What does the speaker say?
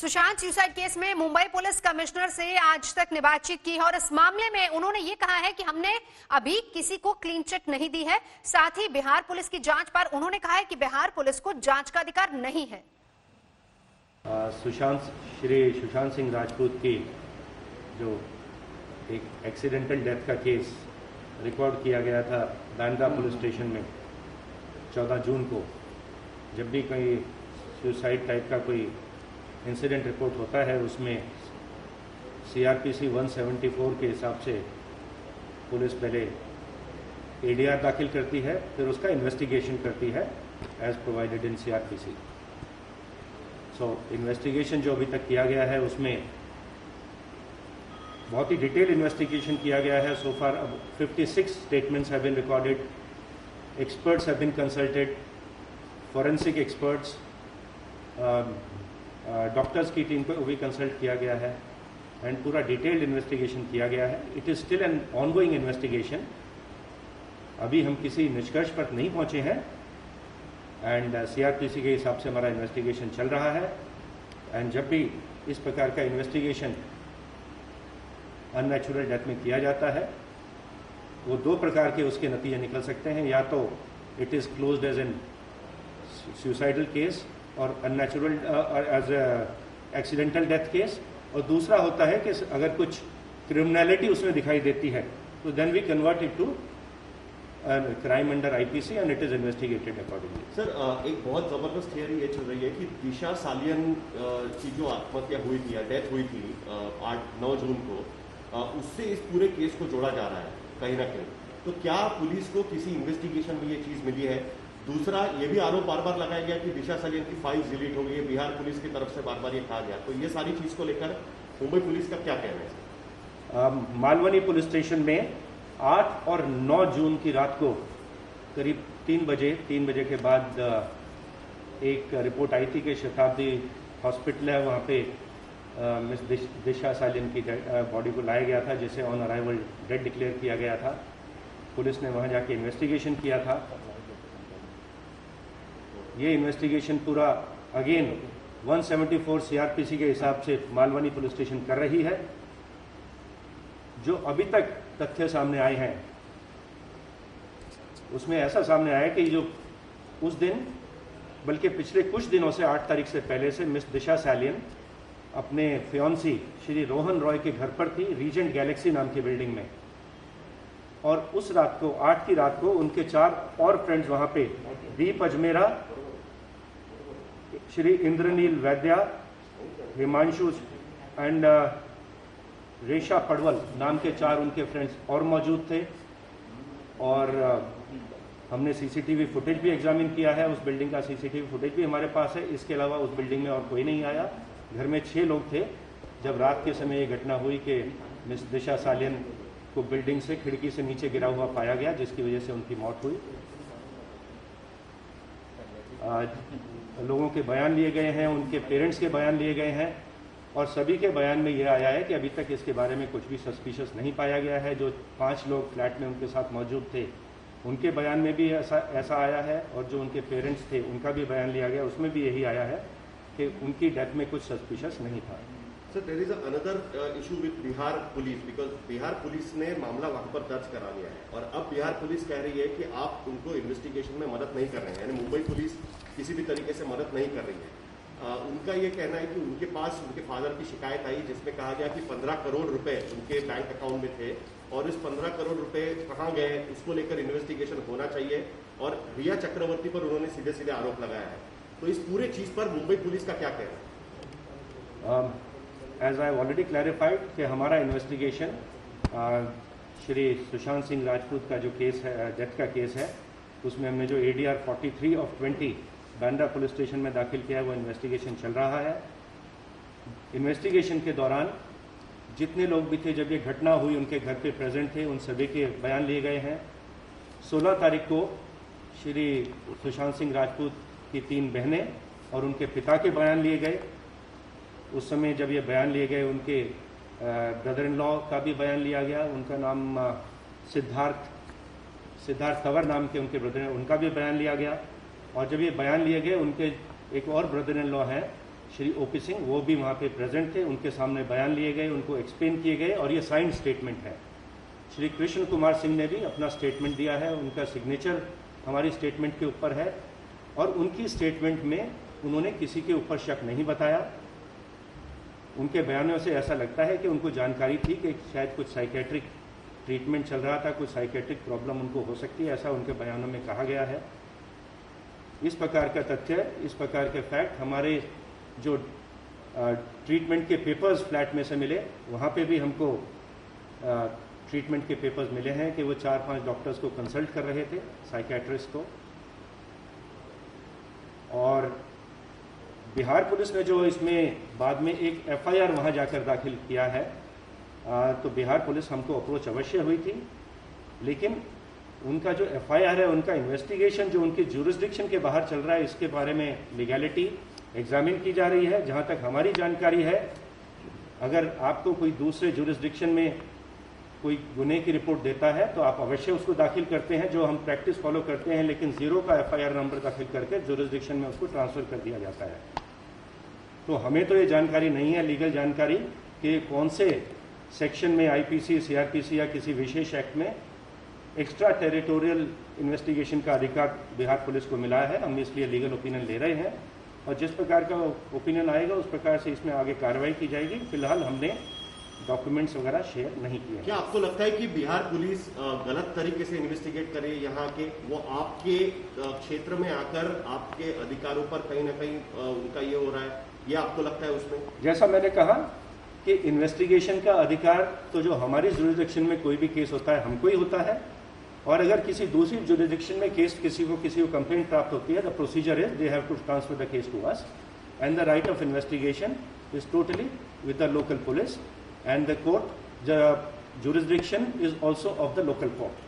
Sushant suicide case में Mumbai police commissioner से आज तक ने बातचीत की है और इस मामले में उन्होंने ये कहा है कि हमने अभी किसी को क्लीन चिट नहीं दी है। साथ ही बिहार पुलिस की जांच पर उन्होंने कहा है कि बिहार पुलिस को जांच का अधिकार नहीं है। श्री सुशांत सिंह राजपूत की जो एक एक्सीडेंटल डेथ का केस रिकॉर्ड किया गया था बांद्रा पुलिस स्टेशन में 14 जून को, जब भी कोई सुसाइड टाइप का कोई इंसिडेंट रिपोर्ट होता है उसमें CRPC 174 के हिसाब से पुलिस पहले ADR दाखिल करती है, फिर उसका इन्वेस्टिगेशन करती है as provided in CRPC। So investigation जो अभी तक किया गया है उसमें बहुत ही डिटेल इन्वेस्टिगेशन किया गया है। सो फार अब 56 statements have been recorded, experts have been consulted, forensic experts, doctors की टीम को भी कंसल्ट किया गया है एंड पूरा डिटेल्ड इन्वेस्टिगेशन किया गया है। It is still an ongoing investigation. अभी हम किसी निष्कर्ष पर नहीं पहुंचे हैं एंड CRPC के हिसाब से हमारा इन्वेस्टिगेशन चल रहा है। एंड जब भी इस प्रकार का इन्वेस्टिगेशन अननेचुरल डेथ में किया जाता है वो दो प्रकार के उसके नतीजे निकल सकते हैं, या तो it is closed as an suicidal case और unnatural as accidental death case, और दूसरा होता है कि अगर कुछ क्रिमिनलिटी उसमें दिखाई देती है तो then we convert it to crime under IPC and it is investigated accordingly. Sir, एक बहुत जबरदस्त थियरी ये चल रही है कि दिशा सालियन की जो आत्महत्या हुई थी या डेथ हुई थी 8-9 जून को, उससे इस पूरे केस को जोड़ा जा रहा है कहीं ना कहीं। तो क्या पुलिस को किसी इन्वेस्टिगेशन में ये चीज मिली है? दूसरा, ये भी आरोप बार बार लगाया गया कि दिशा सालियन की फाइल्स डिलीट हो गई है, बिहार पुलिस की तरफ से बार बार ये कहा गया। तो ये सारी चीज को लेकर मुंबई पुलिस का क्या कहना है? मालवनी पुलिस स्टेशन में 8 और 9 जून की रात को करीब 3 बजे के बाद एक रिपोर्ट आई थी कि शताब्दी हॉस्पिटल है, वहाँ पे मिस दिशा सालियन की बॉडी को लाया गया था, जिसे ऑन अराइवल डेड डिक्लेयर किया गया था। पुलिस ने वहाँ जाके इन्वेस्टिगेशन किया था। ये इन्वेस्टिगेशन पूरा अगेन 174 CRPC के हिसाब से मालवनी पुलिस स्टेशन कर रही है। जो अभी तक तथ्य सामने आए हैं उसमें ऐसा सामने आया कि जो उस दिन, बल्कि पिछले कुछ दिनों से 8 तारीख से पहले से मिस दिशा सालियन अपने फियांसी श्री रोहन रॉय के घर पर थी, रीजेंट गैलेक्सी नाम की बिल्डिंग में। और उस रात को 8 की रात को उनके 4 और फ्रेंड्स वहां पे, दीप अजमेरा, श्री इंद्रनील वैद्या, हिमांशु एंड रेशा पडवल नाम के 4 उनके फ्रेंड्स और मौजूद थे। और हमने CCTV फुटेज भी एग्जामिन किया है, उस बिल्डिंग का CCTV फुटेज भी हमारे पास है। इसके अलावा उस बिल्डिंग में और कोई नहीं आया। घर में 6 लोग थे जब रात के समय ये घटना हुई कि मिस दिशा सालियन को बिल्डिंग से खिड़की से नीचे गिरा हुआ पाया गया, जिसकी वजह से उनकी मौत हुई। लोगों के बयान लिए गए हैं, उनके पेरेंट्स के बयान लिए गए हैं, और सभी के बयान में यह आया है कि अभी तक इसके बारे में कुछ भी सस्पिशियस नहीं पाया गया है। जो 5 लोग फ्लैट में उनके साथ मौजूद थे उनके बयान में भी ऐसा आया है, और जो उनके पेरेंट्स थे उनका भी बयान लिया गया, उसमें भी यही आया है कि उनकी डेथ में कुछ सस्पिशियस नहीं था। Sir, there is another issue with Bihar police, because Bihar police ने मामला वहां पर दर्ज करा लिया है और अब बिहार पुलिस कह रही है कि आप उनको इन्वेस्टिगेशन में मदद नहीं कर रहे हैं, यानी मुंबई पुलिस किसी भी तरीके से मदद नहीं कर रही है। उनका ये कहना है कि उनके पास उनके फादर की शिकायत आई जिसमें कहा गया कि 15 करोड़ रुपए उनके बैंक अकाउंट में थे, और इस 15 करोड़ रुपए कहाँ गए उसको लेकर इन्वेस्टिगेशन होना चाहिए, और रिया चक्रवर्ती पर उन्होंने सीधे सीधे आरोप लगाया है। तो इस पूरे चीज पर मुंबई पुलिस का क्या कहना है? एज आई ऑलरेडी क्लैरिफाइड कि हमारा इन्वेस्टिगेशन श्री सुशांत सिंह राजपूत का जो केस है, डेथ का केस है, उसमें हमने जो ADR 43/20 बांद्रा पुलिस स्टेशन में दाखिल किया है वो इन्वेस्टिगेशन चल रहा है। इन्वेस्टिगेशन के दौरान जितने लोग भी थे जब ये घटना हुई उनके घर पे प्रेजेंट थे, उन सभी के बयान लिए गए हैं। 16 तारीख को श्री सुशांत सिंह राजपूत की 3 बहनें और उनके पिता के बयान लिए गए। उस समय जब ये बयान लिए गए उनके ब्रदर इन लॉ का भी बयान लिया गया। उनका नाम सिद्धार्थ तंवर नाम के उनके ब्रदर हैं, उनका भी बयान लिया गया। और जब ये बयान लिए गए उनके एक और ब्रदर इन लॉ हैं श्री ओपी सिंह वो भी वहाँ पे प्रेजेंट थे, उनके सामने बयान लिए गए, उनको एक्सप्लेन किए गए और ये साइंड स्टेटमेंट है। श्री कृष्ण कुमार सिंह ने भी अपना स्टेटमेंट दिया है, उनका सिग्नेचर हमारी स्टेटमेंट के ऊपर है और उनकी स्टेटमेंट में उन्होंने किसी के ऊपर शक नहीं बताया। उनके बयानों से ऐसा लगता है कि उनको जानकारी थी कि शायद कुछ साइकेट्रिक ट्रीटमेंट चल रहा था, कुछ साइकेट्रिक प्रॉब्लम उनको हो सकती है, ऐसा उनके बयानों में कहा गया है। इस प्रकार का तथ्य, इस प्रकार के फैक्ट हमारे जो ट्रीटमेंट के पेपर्स फ्लैट में से मिले, वहाँ पे भी हमको ट्रीटमेंट के पेपर्स मिले हैं कि वो 4-5 डॉक्टर्स को कंसल्ट कर रहे थे, साइकेट्रिस्ट को। और बिहार पुलिस ने जो इसमें बाद में एक एफआईआर वहाँ जाकर दाखिल किया है, तो बिहार पुलिस हमको अप्रोच अवश्य हुई थी, लेकिन उनका जो एफआईआर है, उनका इन्वेस्टिगेशन जो उनके ज्यूरिसडिक्शन के बाहर चल रहा है, इसके बारे में लीगैलिटी एग्जामिन की जा रही है। जहाँ तक हमारी जानकारी है, अगर आपको कोई दूसरे ज्यूरिसडिक्शन में कोई गुने की रिपोर्ट देता है तो आप अवश्य उसको दाखिल करते हैं, जो हम प्रैक्टिस फॉलो करते हैं, लेकिन 0 का एफआईआर नंबर दाखिल करके ज्यूरिसडिक्शन में उसको ट्रांसफर कर दिया जाता है। तो हमें तो ये जानकारी नहीं है, लीगल जानकारी, कि कौन से सेक्शन में आईपीसी, सीआरपीसी या किसी विशेष एक्ट में एक्स्ट्रा टेरिटोरियल इन्वेस्टिगेशन का अधिकार बिहार पुलिस को मिला है। हम इसलिए लीगल ओपिनियन ले रहे हैं और जिस प्रकार का ओपिनियन आएगा उस प्रकार से इसमें आगे कार्रवाई की जाएगी। फिलहाल हमने डॉक्यूमेंट्स वगैरह शेयर नहीं किए। क्या आपको लगता है कि बिहार पुलिस गलत तरीके से इन्वेस्टिगेट करे यहाँ के, वो आपके क्षेत्र में आकर आपके अधिकारों पर कहीं ना कहीं उनका ये हो रहा है, ये आपको लगता है उसमें? जैसा मैंने कहा कि इन्वेस्टिगेशन का अधिकार तो जो हमारी ज्यूरिसडिक्शन में कोई भी केस होता है हमको ही होता है, और अगर किसी दूसरी ज्यूरिसडिक्शन में केस किसी को कंप्लेंट प्राप्त होती है, the procedure is they have to transfer the case to us and the right of investigation is totally with the local police and the court, the jurisdiction is also of the local court.